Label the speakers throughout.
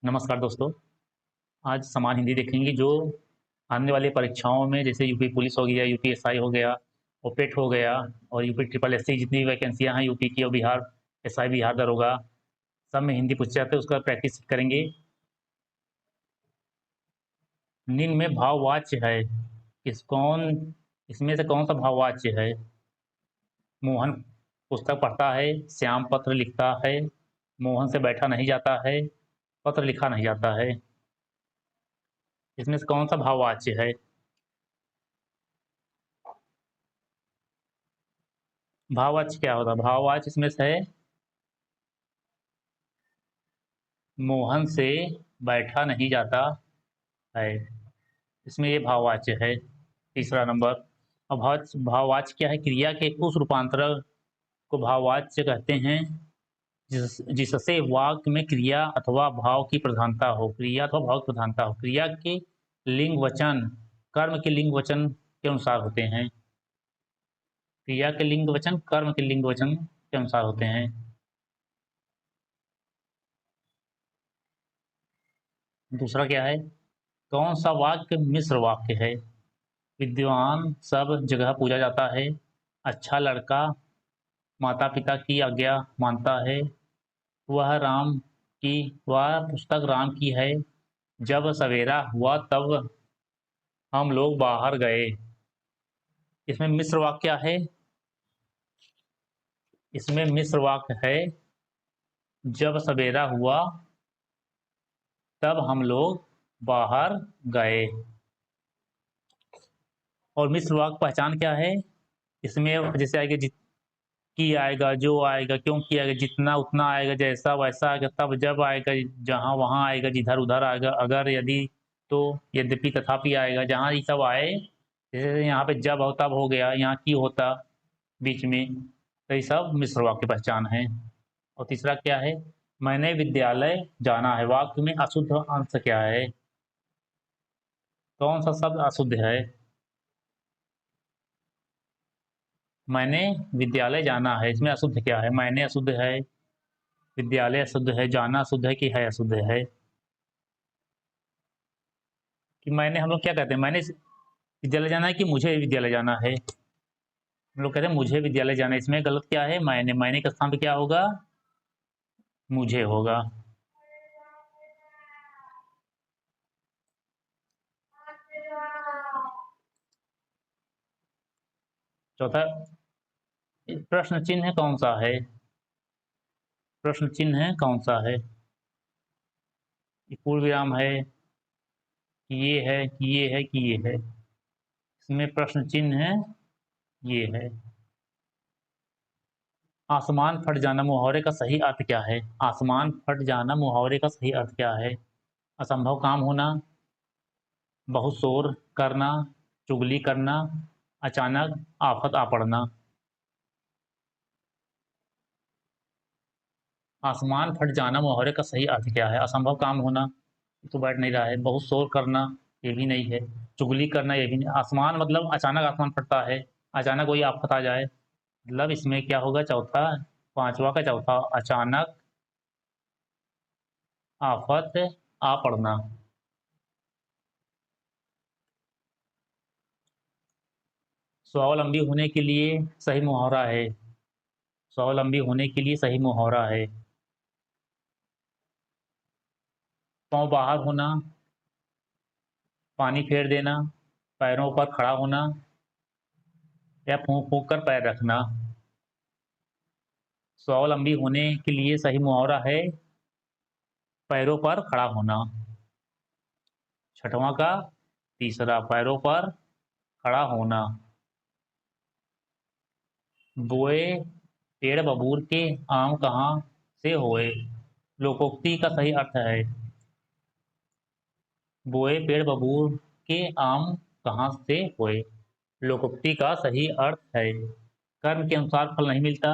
Speaker 1: नमस्कार दोस्तों। आज समान हिंदी देखेंगे जो आने वाली परीक्षाओं में जैसे यूपी पुलिस हो गया, यूपीएसआई हो गया, ओपेट हो गया और यूपी ट्रिपल एससी जितनी वैकेंसियां हैं यूपी की और बिहार एसआई, बिहार दरोगा, सब में हिंदी पूछे जाते हैं, उसका प्रैक्टिस करेंगे। निम्न में भाववाच्य है इसमें से कौन सा भाववाच्य है? मोहन पुस्तक पढ़ता है, श्याम पत्र लिखता है, मोहन से बैठा नहीं जाता है, पत्र लिखा नहीं जाता है। इसमें से कौन सा भाववाच्य है? भाववाच्य क्या होता है? भाववाच्य इसमें से है मोहन से बैठा नहीं जाता है, इसमें ये भाववाच्य है। तीसरा नंबर। अब भाववाच्य क्या है? क्रिया के उस रूपांतर को भाववाच्य कहते हैं जिससे वाक्य में क्रिया अथवा भाव की प्रधानता हो। क्रिया अथवा भाव की प्रधानता हो। क्रिया के लिंग वचन कर्म के लिंग वचन के अनुसार होते हैं। क्रिया के लिंग वचन कर्म के लिंग वचन के अनुसार होते हैं। दूसरा क्या है? कौन सा वाक्य मिश्र वाक्य है? विद्वान सब जगह पूजा जाता है, अच्छा लड़का माता पिता की आज्ञा मानता है, वह राम की वह पुस्तक राम की है, जब सवेरा हुआ तब हम लोग बाहर गए। इसमें मिश्र वाक्य क्या है? इसमें मिश्र वाक्य है जब सवेरा हुआ तब हम लोग बाहर गए। और मिश्र वाक्य पहचान क्या है? इसमें जैसे आएगा की आएगा, जो आएगा, क्योंकि आएगा, जितना उतना आएगा, जैसा वैसा आएगा, तब जब आएगा, जहाँ वहाँ आएगा, जिधर उधर आएगा, अगर यदि तो यद्यपि तथापि आएगा। जहाँ ये सब आए, जैसे यहाँ पे जब हो तब हो गया, यहाँ की होता बीच में, तो ये सब मिश्र वाक्य पहचान है। और तीसरा क्या है? मैंने विद्यालय जाना है। वाक्य में अशुद्ध अंश क्या है? कौन सा शब्द अशुद्ध है? मैंने विद्यालय जाना है, इसमें अशुद्ध क्या है? मैंने अशुद्ध है, विद्यालय अशुद्ध है, जाना अशुद्ध है कि है अशुद्ध है? कि मैंने हम लोग क्या कहते हैं? मैंने विद्यालय जाना है कि मुझे विद्यालय जाना है? हम लोग कहते हैं मुझे विद्यालय जाना है। इसमें गलत क्या है? मैंने के स्थान पे क्या होगा? मुझे होगा। चौथा प्रश्न चिन्ह कौन सा है? प्रश्न चिन्ह कौन सा है? ये पूर्ण विराम है कि ये है कि ये है कि ये है? इसमें प्रश्न चिन्ह है, ये है। आसमान फट जाना मुहावरे का सही अर्थ क्या है? आसमान फट जाना मुहावरे का सही अर्थ क्या है? असंभव काम होना, बहुत शोर करना, चुगली करना, अचानक आफत आ पड़ना। आसमान फट जाना मुहावरे का सही अर्थ क्या है? असंभव काम होना, तो बैठ नहीं रहा है। बहुत शोर करना, ये भी नहीं है। चुगली करना, ये भी नहीं। आसमान मतलब अचानक आसमान फटता है, अचानक कोई आफत आ जाए, मतलब इसमें क्या होगा? चौथा, पांचवा का चौथा, अचानक आफत आ पड़ना। स्वावलंबी होने के लिए सही मुहावरा है। स्वावलंबी होने के लिए सही मुहावरा है। पाँव बाहर होना, पानी फेर देना, पैरों पर खड़ा होना, या फूंक फूंक कर पैर रखना। स्वावलंबी होने के लिए सही मुहावरा है पैरों पर खड़ा होना। छठवां का तीसरा, पैरों पर खड़ा होना। बोए पेड़ बबूल के आम कहाँ से होए? लोकोक्ति का सही अर्थ है बोए पेड़ बबूल के आम कहाँ से होए। लोकोक्ति का सही अर्थ है कर्म के अनुसार फल नहीं मिलता,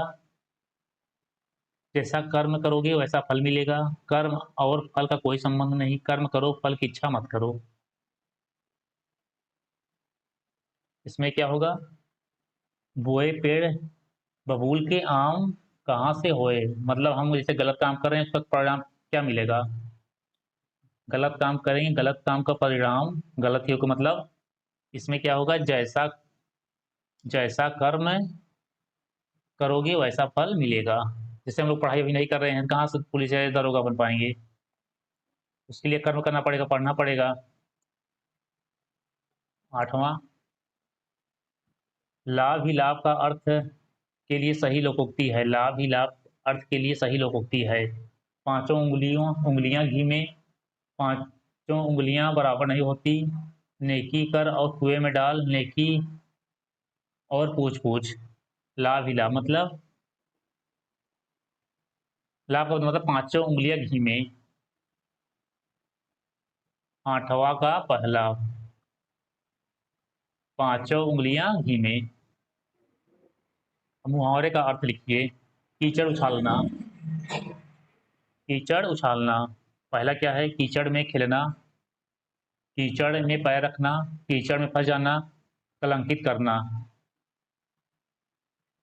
Speaker 1: जैसा कर्म करोगे वैसा फल मिलेगा। कर्म और फल का कोई संबंध नहीं। कर्म करो, फल की इच्छा मत करो। इसमें क्या होगा? बोए पेड़ बबूल के आम कहाँ से होए, मतलब हम जैसे गलत काम कर रहे हैं, उसका परिणाम क्या मिलेगा? गलत काम करेंगे, गलत काम का परिणाम गलत ही होगा। मतलब इसमें क्या होगा, जैसा जैसा कर्म करोगे वैसा फल मिलेगा। जैसे हम लोग पढ़ाई अभी नहीं कर रहे हैं, कहाँ से पुलिस या दरोगा बन पाएंगे? उसके लिए कर्म करना पड़ेगा, पढ़ना पड़ेगा। आठवां, लाभ ही लाभ का अर्थ के लिए सही लोकोक्ति है। लाभ ही लाभ अर्थ के लिए सही लोकोक्ति है। पांचों उंगलियां घी में, पांचों उंगलियां बराबर नहीं होती। नेकी कर और कुएं में डाल, नेकी और पूछ पूछ। लाभ ही लाभ मतलब, लाभ का मतलब पांचों उंगलियां घी में। आठवां का पहला, पांचों उंगलियां घी में। मुहावरे का अर्थ लिखिए। कीचड़ उछालना। कीचड़ उछालना, पहला क्या है? कीचड़ में खिलना, कीचड़ में पैर रखना, कीचड़ में फंस जाना, कलंकित करना।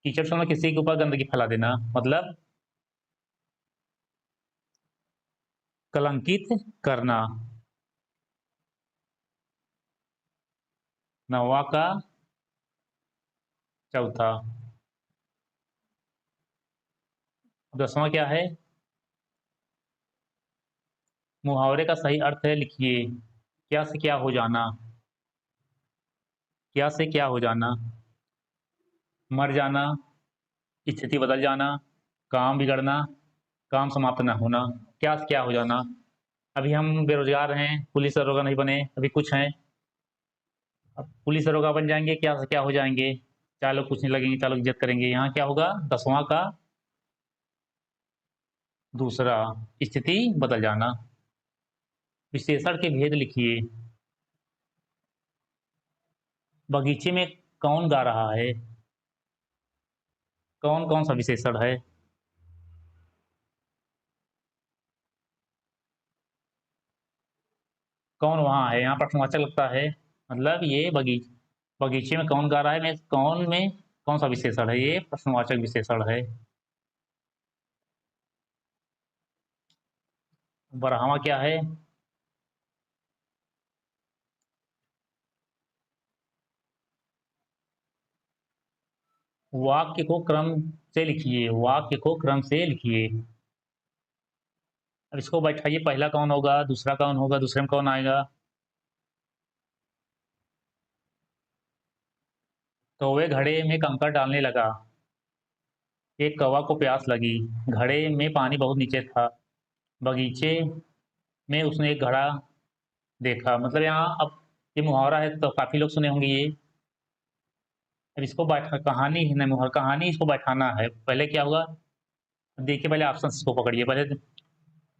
Speaker 1: कीचड़ से किसी के ऊपर गंदगी फैला देना, मतलब कलंकित करना। नौवा का चौथा। दसवां क्या है? मुहावरे का सही अर्थ है, लिखिए। क्या से क्या हो जाना। क्या से क्या हो जाना? मर जाना, स्थिति बदल जाना, काम बिगड़ना, काम समाप्त न होना। क्या से क्या हो जाना? अभी हम बेरोजगार हैं, पुलिस दरोगा नहीं बने, अभी कुछ हैं। अब पुलिस दरोगा बन जाएंगे, क्या से क्या हो जाएंगे। चार लोग पूछने लगेंगे, चार लोग इज्जत करेंगे। यहाँ क्या होगा? दसवां का दूसरा, स्थिति बदल जाना। विशेषण के भेद लिखिए। बगीचे में कौन गा रहा है? कौन कौन सा विशेषण है? कौन वहाँ है, यहाँ प्रश्नवाचक लगता है। मतलब ये बगीचे में कौन गा रहा है में कौन में कौन सा विशेषण है? ये प्रश्नवाचक विशेषण है। बरहवा क्या है? वाक्य को क्रम से लिखिए, वाक्य को क्रम से लिखिए। अब इसको बैठाइए, पहला कौन होगा, दूसरा कौन होगा, दूसरे में कौन आएगा? कौवे घड़े में कंकड़ डालने लगा। एक कौवा को प्यास लगी, घड़े में पानी बहुत नीचे था, बगीचे में उसने एक घड़ा देखा। मतलब यहाँ अब ये मुहावरा है तो काफी लोग सुने होंगे ये। अब इसको बैठा, कहानी है ना मुहावरा, कहानी इसको बैठाना है। पहले क्या होगा, देखिए पहले ऑप्शन को पकड़िए पहले।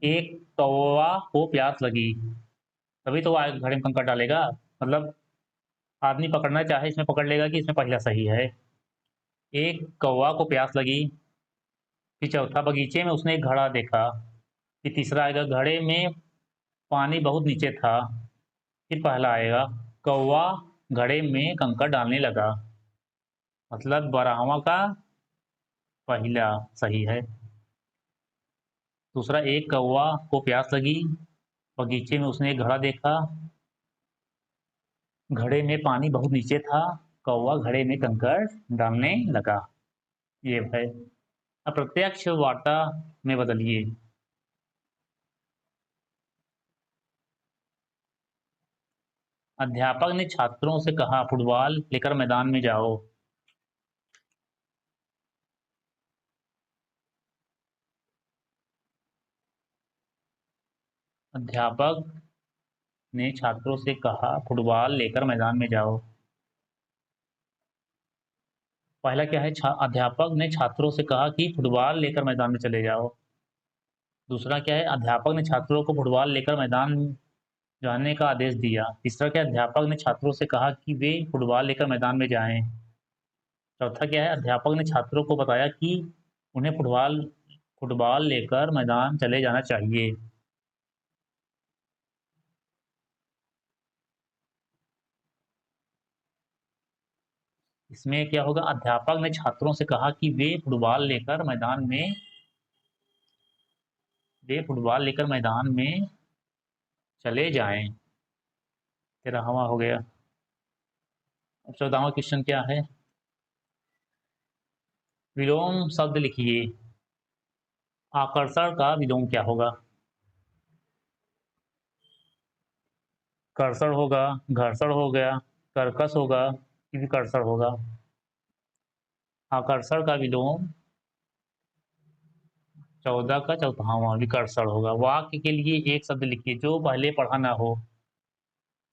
Speaker 1: एक कौवा को प्यास लगी, तभी तो वो घड़े में कंकड़ डालेगा। मतलब आदमी पकड़ना चाहे इसमें पकड़ लेगा कि इसमें पहला सही है। एक कौवा को प्यास लगी, फिर चौथा बगीचे में उसने एक घड़ा देखा, फिर तीसरा आएगा घड़े में पानी बहुत नीचे था, फिर पहला आएगा कौवा घड़े में कंकड़ डालने लगा। मतलब बारहवां का पहला सही है। दूसरा, एक कौवा को प्यास लगी, बगीचे में उसने एक घड़ा देखा, घड़े में पानी बहुत नीचे था, कौवा घड़े में कंकड़ डालने लगा। ये है। अब प्रत्यक्ष वार्ता में बदलिए। अध्यापक ने छात्रों से कहा, फुटबॉल लेकर मैदान में जाओ। अध्यापक ने छात्रों से कहा, फुटबॉल लेकर मैदान में जाओ। पहला क्या है? अध्यापक ने छात्रों से कहा कि फुटबॉल लेकर मैदान में चले जाओ। दूसरा क्या है? अध्यापक ने छात्रों को फुटबॉल लेकर मैदान जाने का आदेश दिया। तीसरा क्या है? अध्यापक ने छात्रों से कहा कि वे फुटबॉल लेकर मैदान में जाएं। चौथा क्या है? अध्यापक ने छात्रों को बताया कि उन्हें फुटबॉल फुटबॉल लेकर मैदान चले जाना चाहिए। इसमें क्या होगा? अध्यापक ने छात्रों से कहा कि वे फुटबॉल लेकर मैदान में चले जाएं। 13वां हो गया। अब 14वां क्वेश्चन क्या है? विलोम शब्द लिखिए। आकर्षण का विलोम क्या होगा? कर्षण होगा, घर्षण हो गया, कर्कश होगा कि विकर्षण होगा? आकर्षण का विलोम 14 का चौथावां विकर्षण होगा। वाक्य के लिए एक शब्द लिखिए जो पहले पढ़ा ना हो।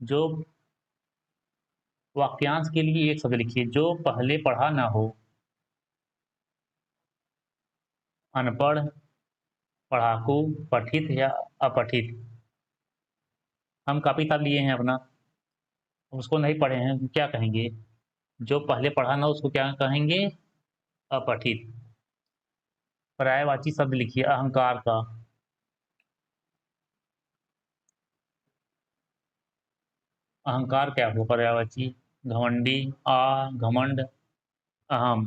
Speaker 1: जो वाक्यांश के लिए एक शब्द लिखिए जो पहले पढ़ा ना हो। अनपढ़, पढ़ाकू, पठित या अपठित। हम कॉपी किताब लिए हैं अपना, उसको नहीं पढ़े हैं, क्या कहेंगे? जो पहले पढ़ा ना उसको क्या कहेंगे? अपठित। पर्यायवाची शब्द लिखिए अहंकार का। अहंकार क्या हो पर्यायवाची? घमंडी, घमंड, अहम।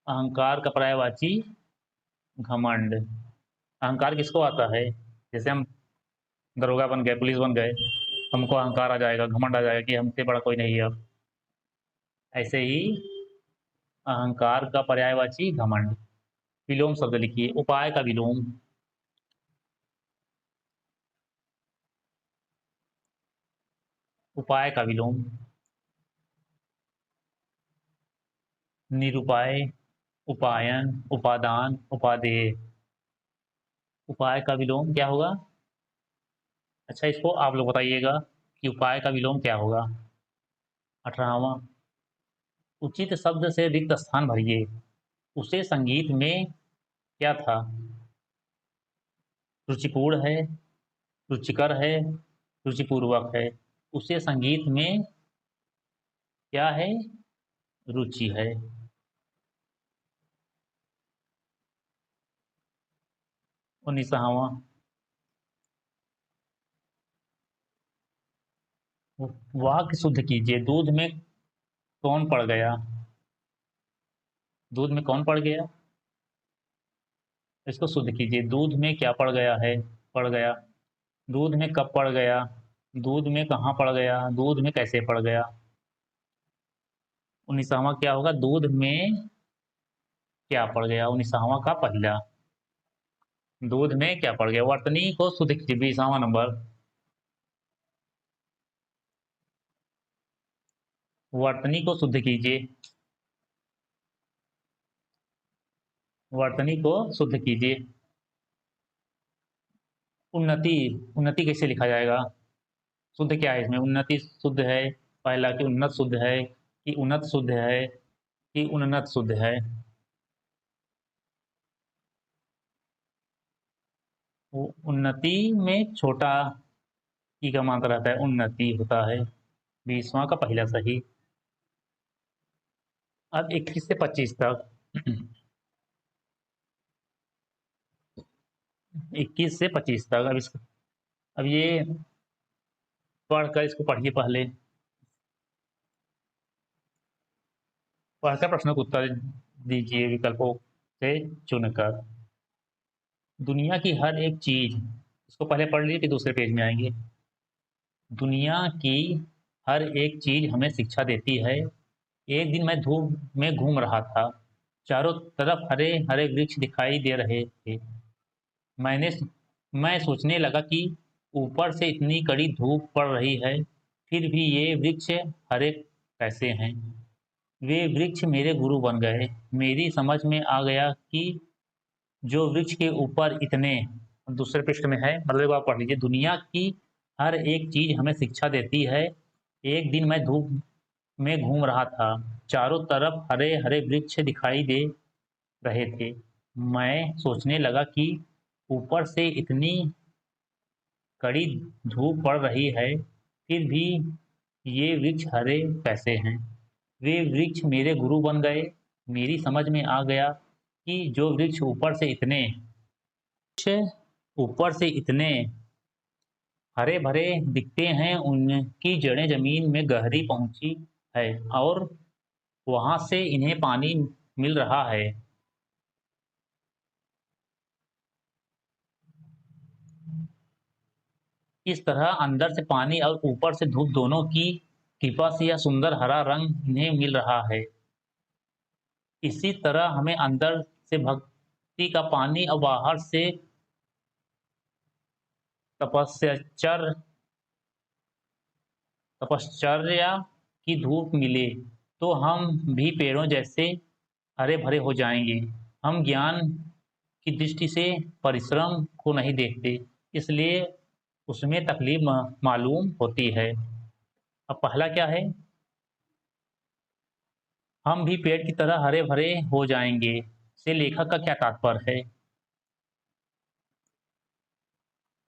Speaker 1: अहंकार का पर्यायवाची घमंड। अहंकार किसको आता है? जैसे हम दरोगा बन गए, पुलिस बन गए, हमको अहंकार आ जाएगा, घमंड आ जाएगा कि हमसे बड़ा कोई नहीं है अब। ऐसे ही अहंकार का पर्यायवाची घमंड। विलोम शब्द लिखिए। उपाय का विलोम। उपाय का विलोम। निरुपाय, उपायन, उपादान, उपादेय। उपाय का विलोम क्या होगा? अच्छा, इसको आप लोग बताइएगा कि उपाय का विलोम क्या होगा? 18वां, उचित शब्द से रिक्त स्थान भरिए। उसे संगीत में क्या था? रुचिपूर्ण है, रुचिकर है, रुचिपूर्वक है। उसे संगीत में क्या है? रुचि है। 19वां, वाक्य शुद्ध कीजिए। दूध में कौन पड़ गया? दूध में कौन पड़ गया? इसको शुद्ध कीजिए। दूध में क्या पड़ गया है? पड़ गया। दूध में कब पड़ गया? दूध में कहाँ पड़ गया? दूध में कैसे पड़ गया? 19वां क्या होगा? दूध में क्या पड़ गया? 19वां का पहला। दूध में क्या पड़ गया? वर्तनी को शुद्ध कीजिए। 20वां नंबर। वर्तनी को शुद्ध कीजिए। वर्तनी को शुद्ध कीजिए। उन्नति, उन्नति कैसे लिखा जाएगा? शुद्ध क्या है इसमें? उन्नति शुद्ध है पहला कि उन्नत शुद्ध है कि उन्नत शुद्ध है कि उन्नत शुद्ध है? वो उन्नति में छोटा ई का मात्रा रहता है, उन्नति होता है। 20वां का पहला सही। अब 21 से 25 तक। 21 से 25 तक। अब ये पढ़कर इसको पढ़िए पहले। पढ़कर प्रश्नों का उत्तर दीजिए विकल्पों से चुनकर। दुनिया की हर एक चीज, इसको पहले पढ़ लीजिए कि दूसरे पेज में आएंगे। दुनिया की हर एक चीज हमें शिक्षा देती है। एक दिन मैं धूप में घूम रहा था। चारों तरफ हरे हरे वृक्ष दिखाई दे रहे थे। मैंने मैं सोचने लगा कि ऊपर से इतनी कड़ी धूप पड़ रही है, फिर भी ये वृक्ष हरे कैसे हैं? वे वृक्ष मेरे गुरु बन गए। मेरी समझ में आ गया कि जो वृक्ष के ऊपर इतने, दूसरे पृष्ठ में है, मतलब आप पढ़ लीजिए। दुनिया की हर एक चीज हमें शिक्षा देती है। एक दिन मैं धूप में घूम रहा था। चारों तरफ हरे हरे वृक्ष दिखाई दे रहे थे। मैं सोचने लगा कि ऊपर से इतनी कड़ी धूप पड़ रही है, फिर भी ये वृक्ष हरे कैसे हैं? वे वृक्ष मेरे गुरु बन गए। मेरी समझ में आ गया कि जो वृक्ष ऊपर से इतने हरे भरे दिखते हैं, उनकी जड़ें जमीन में गहरी पहुंची है और वहां से इन्हें पानी मिल रहा है। इस तरह अंदर से पानी और ऊपर से धूप दोनों की कृपा से यह सुंदर हरा रंग इन्हें मिल रहा है। इसी तरह हमें अंदर से भक्ति का पानी और बाहर से तपस्या तपश्चर्या की धूप मिले तो हम भी पेड़ों जैसे हरे भरे हो जाएंगे। हम ज्ञान की दृष्टि से परिश्रम को नहीं देखते, इसलिए उसमें तकलीफ मालूम होती है। अब पहला क्या है? हम भी पेड़ की तरह हरे भरे हो जाएंगे से लेखक का क्या तात्पर्य है?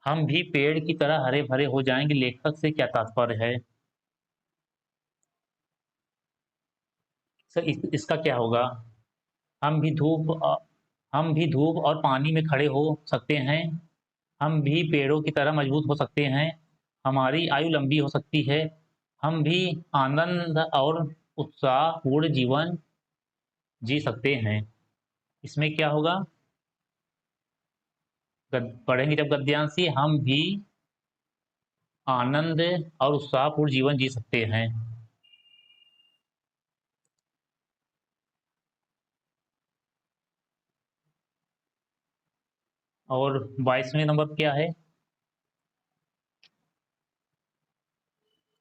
Speaker 1: हम भी पेड़ की तरह हरे भरे हो जाएंगे, लेखक से क्या तात्पर्य है? सर इसका क्या होगा? हम भी धूप हम भी धूप और पानी में खड़े हो सकते हैं। हम भी पेड़ों की तरह मजबूत हो सकते हैं। हमारी आयु लंबी हो सकती है। हम भी आनंद और उत्साहपूर्ण जीवन जी सकते हैं। इसमें क्या होगा? पढ़ेंगे जब गद्यांश, हम भी आनंद और उत्साहपूर्ण जीवन जी सकते हैं। और 22वें नंबर क्या है?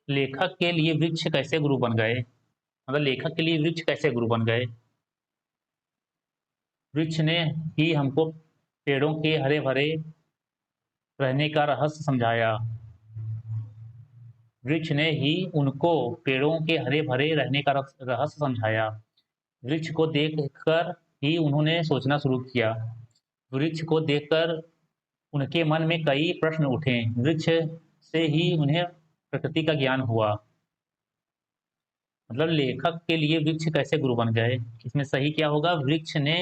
Speaker 1: लेखक के लिए वृक्ष कैसे गुरु बन गए? मतलब लेखक के लिए वृक्ष कैसे गुरु बन गए? वृक्ष ने ही हमको पेड़ों के हरे भरे रहने का रहस्य समझाया। वृक्ष ने ही उनको पेड़ों के हरे भरे रहने का रहस्य समझाया। वृक्ष को देखकर ही उन्होंने सोचना शुरू किया। वृक्ष को देखकर उनके मन में कई प्रश्न उठे। वृक्ष से ही उन्हें प्रकृति का ज्ञान हुआ। मतलब लेखक के लिए वृक्ष कैसे गुरु बन गए, इसमें सही क्या होगा? वृक्ष ने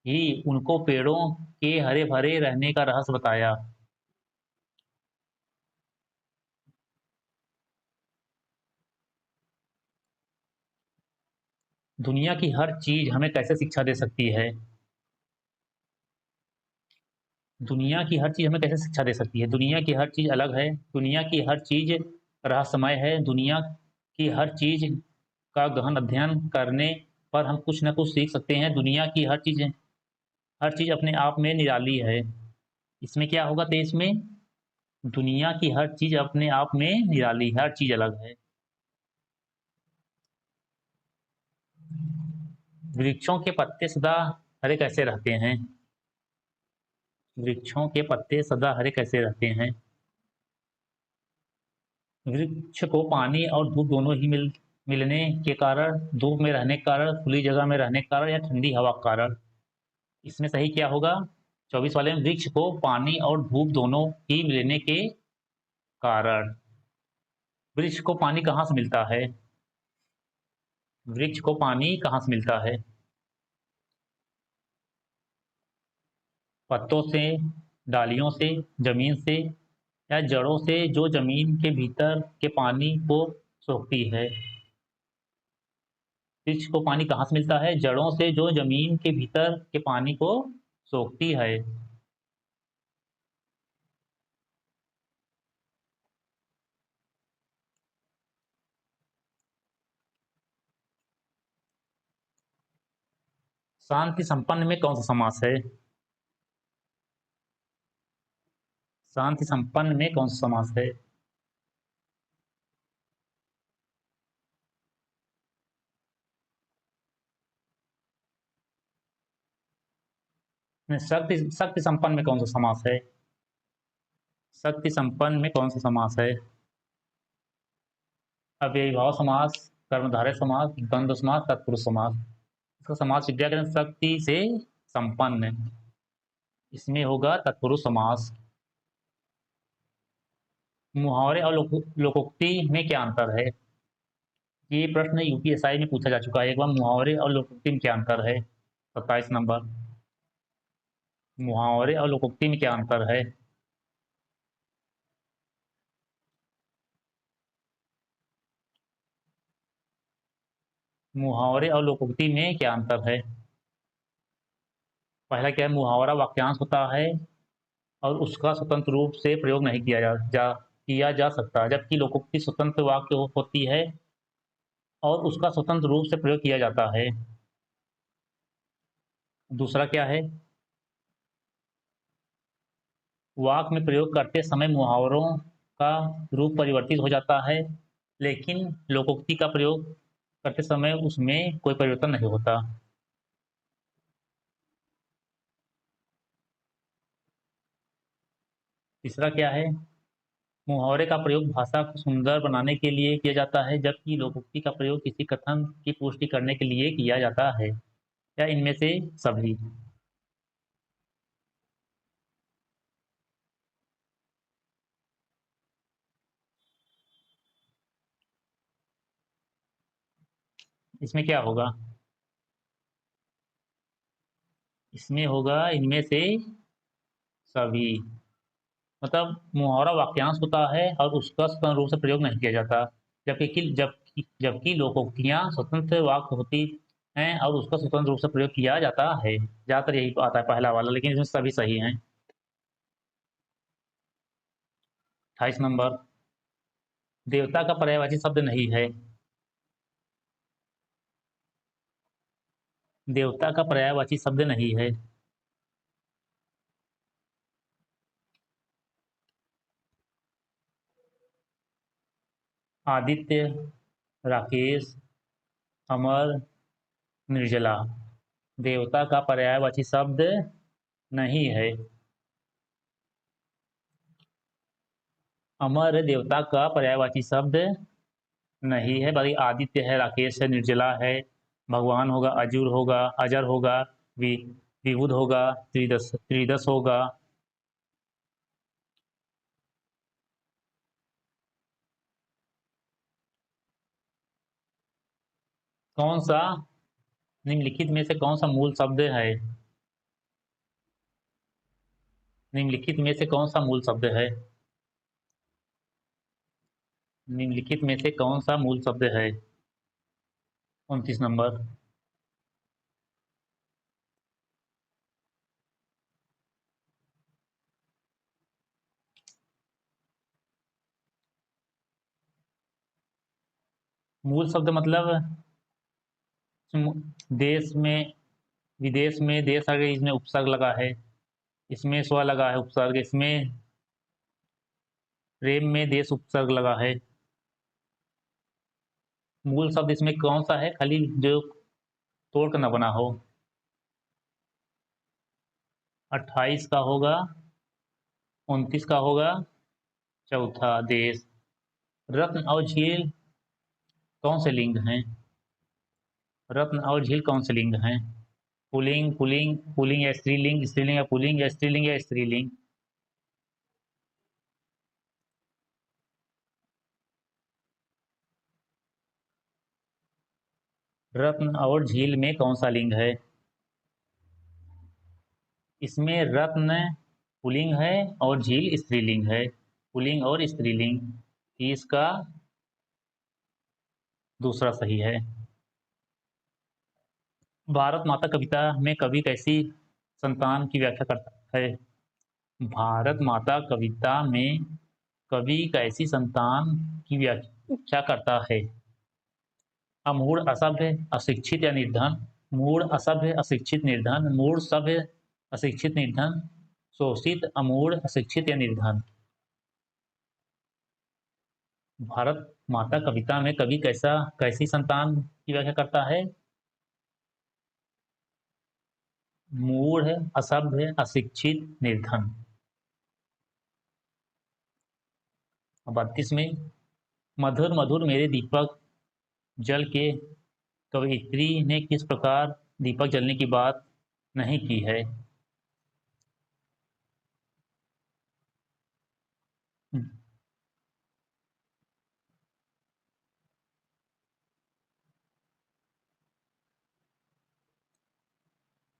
Speaker 1: ही उनको पेड़ों के हरे भरे रहने का रहस्य बताया। दुनिया की हर चीज हमें कैसे शिक्षा दे सकती है? दुनिया की हर चीज हमें कैसे शिक्षा दे सकती है? दुनिया की हर चीज अलग है। दुनिया की हर चीज रहस्यमय है। दुनिया की हर चीज का गहन अध्ययन करने पर हम कुछ न कुछ सीख सकते हैं। दुनिया की हर चीज अपने आप में निराली है। इसमें क्या होगा? 23 में दुनिया की हर चीज अपने आप में निराली है, हर चीज अलग है। वृक्षों के पत्ते सदा हरे कैसे रहते हैं? वृक्षों के पत्ते सदा हरे कैसे रहते हैं? वृक्ष को पानी और धूप दोनों ही मिलने के कारण, धूप में रहने के कारण, खुली जगह में रहने के कारण या ठंडी हवा के कारण। इसमें सही क्या होगा? 24 वाले में वृक्ष को पानी और धूप दोनों ही मिलने के कारण। वृक्ष को पानी कहाँ से मिलता है? वृक्ष को पानी कहाँ से मिलता है? पत्तों से, डालियों से, जमीन से या जड़ों से जो जमीन के भीतर के पानी को सोखती है। वृक्ष को पानी कहाँ से मिलता है? जड़ों से जो जमीन के भीतर के पानी को सोखती है। शांति संपन्न में कौन सा समास है? शांति संपन्न में कौन सा समास है? शक्ति शक्ति संपन्न में कौन सा समास है? शक्ति संपन्न में कौन सा समास है? अव्ययीभाव समास, कर्मधारय समास, द्वंद्व समास, तत्पुरुष समास। इसका समास विद्या शक्ति से संपन्न, इसमें होगा तत्पुरुष समास। मुहावरे और लोकोक्ति में क्या अंतर है? ये प्रश्न यूपीएसआई में पूछा जा चुका है एक बार। मुहावरे और लोकोक्ति में क्या अंतर है? 27 नंबर। मुहावरे और लोकोक्ति में क्या अंतर है? मुहावरे और लोकोक्ति में क्या अंतर है? पहला क्या है? मुहावरा वाक्यांश होता है और उसका स्वतंत्र रूप से प्रयोग नहीं किया जा किया जा सकता, जबकि लोकोक्ति स्वतंत्र वाक्य होती है और उसका स्वतंत्र रूप से प्रयोग किया जाता है। दूसरा क्या है, वाक्य में प्रयोग करते समय मुहावरों का रूप परिवर्तित हो जाता है, लेकिन लोकोक्ति का प्रयोग करते समय उसमें कोई परिवर्तन नहीं होता। तीसरा क्या है, मुहावरे का प्रयोग भाषा को सुंदर बनाने के लिए किया जाता है, जबकि लोकोक्ति का प्रयोग किसी कथन की पुष्टि करने के लिए किया जाता है, या इनमें से सभी। इसमें क्या होगा, इसमें होगा इनमें से सभी। मतलब मुहावरा वाक्यांश होता है और उसका स्वतंत्र रूप से प्रयोग नहीं किया जाता, जबकि लोकोक्तियां स्वतंत्र वाक्य होती हैं और उसका स्वतंत्र रूप से प्रयोग किया जाता है। ज़्यादातर यही आता है पहला वाला, लेकिन इसमें सभी सही हैं। 28 नंबर, देवता का पर्यायवाची शब्द नहीं है। देवता का पर्यायवाची शब्द नहीं है। आदित्य, राकेश, अमर, निर्जला। देवता का पर्यायवाची शब्द नहीं है। अमर देवता का पर्यायवाची शब्द नहीं है, बाकी आदित्य है, राकेश है, निर्जला है, भगवान होगा, अजूर होगा, अजर होगा, वि विबुध होगा, त्रिदश त्रिदश होगा। कौन सा निम्नलिखित में से कौन सा मूल शब्द है? निम्नलिखित में से कौन सा मूल शब्द है? निम्नलिखित में से कौन सा मूल शब्द है? 29 नंबर, मूल शब्द मतलब देश में, विदेश में, देश आ गई, इसमें उपसर्ग लगा है, इसमें स्व लगा है उपसर्ग, इसमें प्रेम में देश उपसर्ग लगा है। मूल शब्द इसमें कौन सा है, खाली जो तोड़ कर न बना हो। 28 का होगा, 29 का होगा, चौथा देश। रत्न और झील कौन से लिंग हैं? रत्न और झील कौन से लिंग हैं? पुल्लिंग, पुल्लिंग, पुल्लिंग या स्त्रीलिंग, स्त्रीलिंग या पुल्लिंग, या स्त्रीलिंग या स्त्रीलिंग। रत्न और झील में कौन सा लिंग है? इसमें रत्न पुल्लिंग है और झील स्त्रीलिंग है। पुल्लिंग और स्त्रीलिंग, इसका दूसरा सही है। भारत माता कविता में कवि कैसी संतान की व्याख्या करता है? भारत माता कविता में कवि कैसी संतान की व्याख्या करता है? अमूढ़, असभ्य, अशिक्षित या निर्धन। मूढ़, असभ्य, अशिक्षित, निर्धन। मूढ़, सभ्य, अशिक्षित, निर्धन। शोषित, अमूढ़, अशिक्षित या निर्धन। भारत माता कविता में कवि कैसी संतान की व्याख्या करता है? मूढ़, असभ्य, अशिक्षित, निर्धन। 32 में, मधुर मधुर मेरे दीपक जल के कवयित्री ने किस प्रकार दीपक जलने की बात नहीं की है?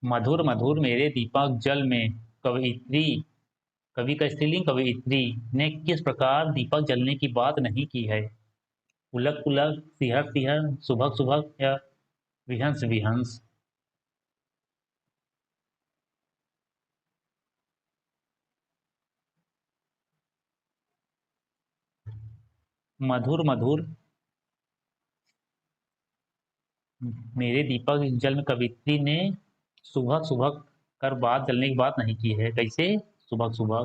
Speaker 1: मधुर मधुर मेरे दीपक जल में कवयित्री, कवि का स्त्रीलिंग कवयित्री, ने किस प्रकार दीपक जलने की बात नहीं की है? पुलक पुलक, सिहर सिहर, सुबह सुबह या विहंस विहंस। मधुर मधुर मेरे दीपक जल में कवित्री ने सुबह सुबह कर बात जलने की बात नहीं की है। कैसे? सुबह सुबह।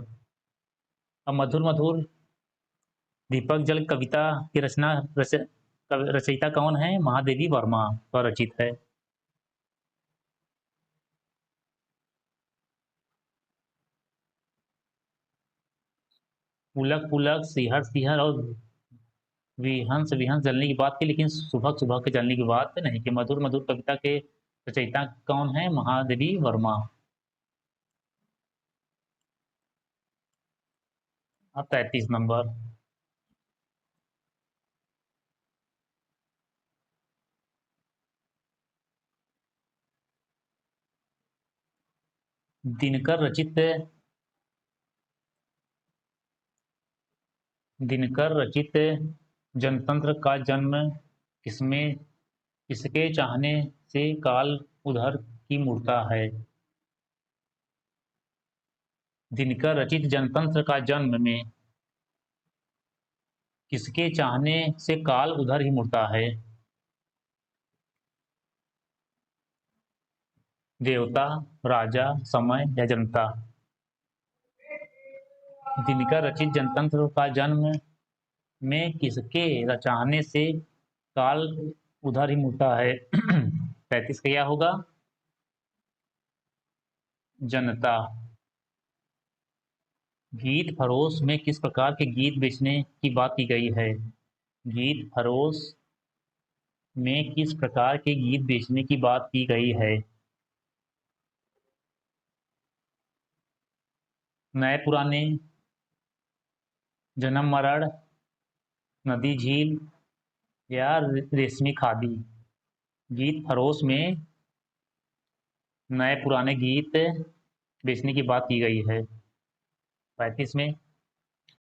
Speaker 1: अब मधुर मधुर दीपक जल कविता की रचयिता कौन है? महादेवी वर्मा द्वारा रचित है। पुलक पुलक सिहर सिहर और विहंस विहंस जलने की बात की, लेकिन सुबह सुबह के जलने की बात नहीं की। मधुर मधुर कविता के रचयिता कौन है? महादेवी वर्मा। अब 33 नंबर। दिनकर रचित दिनकर रचित जनतंत्र का जन्म किसमें किसके चाहने से काल उधर की मूर्ता है? दिनकर रचित जनतंत्र का जन्म में किसके चाहने से काल उधर ही मुड़ता है? देवता, राजा, समय या जनता? दिनकर रचित जनतंत्र का जन्म में किसके चाहने से काल उधर ही मुड़ता है? 35 का क्या होगा? जनता। गीत फरोश में किस प्रकार के गीत बेचने की बात की गई है? गीत फरोश में किस प्रकार के गीत बेचने की बात की गई है? नए पुराने, जन्म मरण, नदी झील या रेशमी खादी? गीत फरोश में नए पुराने गीत बेचने की बात की गई है। 35 में